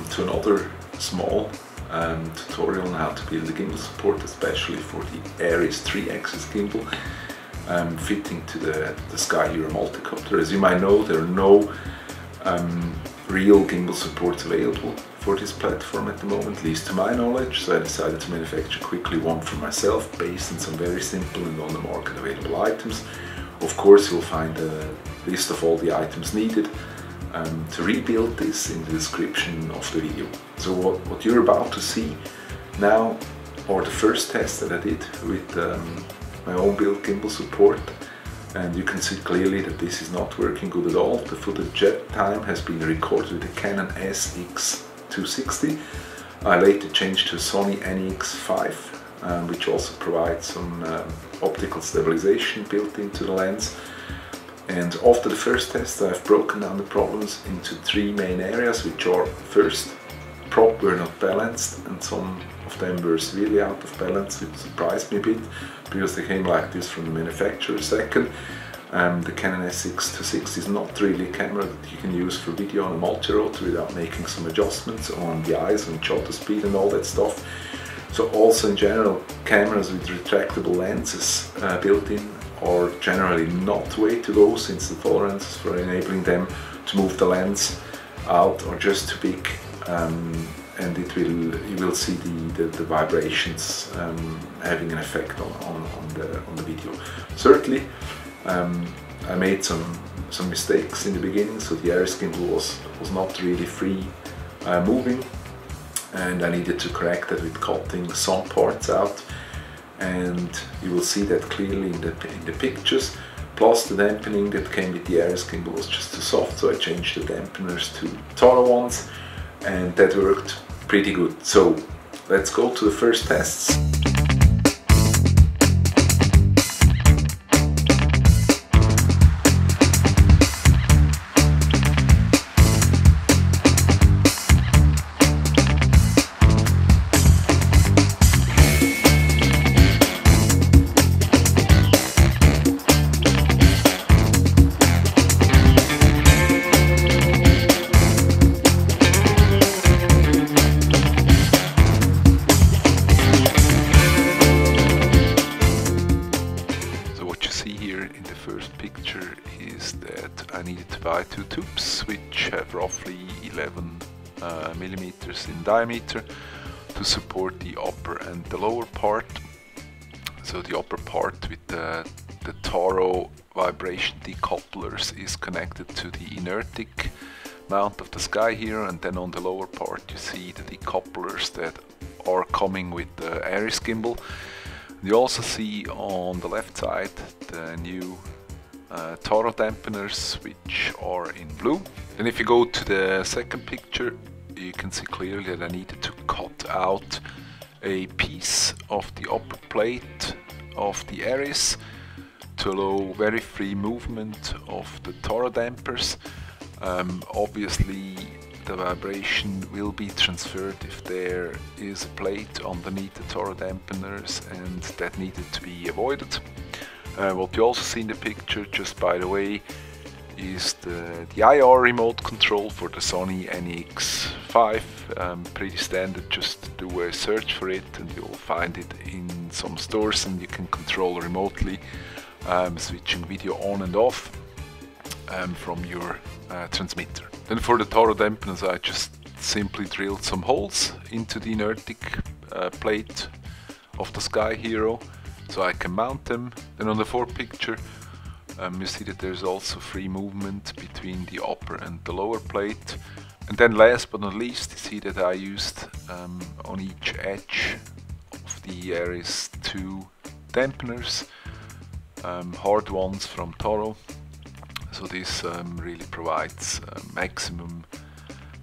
welcome to another small tutorial on how to build a gimbal support, especially for the Arris 3-axis gimbal fitting to the Sky Hero multicopter. As you might know, there are no real gimbal supports available for this platform at the moment, at least to my knowledge, so I decided to manufacture quickly one for myself based on some very simple and on the market available items. Of course, you'll find a list of all the items needed to rebuild this in the description of the video. So what you're about to see now are the first tests that I did with my own built gimbal support, and you can see clearly that this is not working good at all. The footage at time has been recorded with a Canon SX260. I later changed to a Sony NEX5, which also provides some optical stabilization built into the lens. And after the first test, I've broken down the problems into three main areas, which are: first, prop were not balanced, and some of them were severely out of balance, which surprised me a bit because they came like this from the manufacturer. Second, the Canon SX260 is not really a camera that you can use for video on a multi-rotor without making some adjustments on the eyes and shutter speed and all that stuff. So also in general, cameras with retractable lenses built in are generally not the way to go, since the tolerances for enabling them to move the lens out are just too big, and you will see the vibrations having an effect on the video. Thirdly, I made some mistakes in the beginning, so the Arris Gimbal was not really free moving, and I needed to correct that with cutting some parts out. And you will see that clearly in the pictures. Plus, the dampening that came with the Arris Gimbal was just too soft, so I changed the dampeners to Toro ones, and that worked pretty good. So let's go to the first tests. Is that I needed to buy two tubes which have roughly 11 millimeters in diameter to support the upper and the lower part. So the upper part with the Toro vibration decouplers is connected to the inertic mount of the Sky Hero, and then on the lower part you see the decouplers that are coming with the Arris Gimbal. You also see on the left side the new Toro dampeners, which are in blue. And if you go to the second picture, you can see clearly that I needed to cut out a piece of the upper plate of the Arris to allow very free movement of the Toro dampers. Obviously the vibration will be transferred if there is a plate underneath the Toro dampeners, and that needed to be avoided. What you also see in the picture, just by the way, is the IR remote control for the Sony NEX5. Pretty standard, just do a search for it and you'll find it in some stores, and you can control remotely switching video on and off from your transmitter. Then for the Toro dampeners, I just simply drilled some holes into the inertic plate of the Sky Hero, so I can mount them. Then on the fourth picture, you see that there's also free movement between the upper and the lower plate. And then last but not least, you see that I used on each edge of the Arris 2 dampeners, hard ones from Toro. So this really provides maximum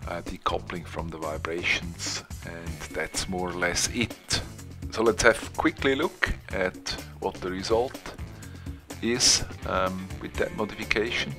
decoupling from the vibrations, and that's more or less it. So let's have quickly look at what the result is with that modification.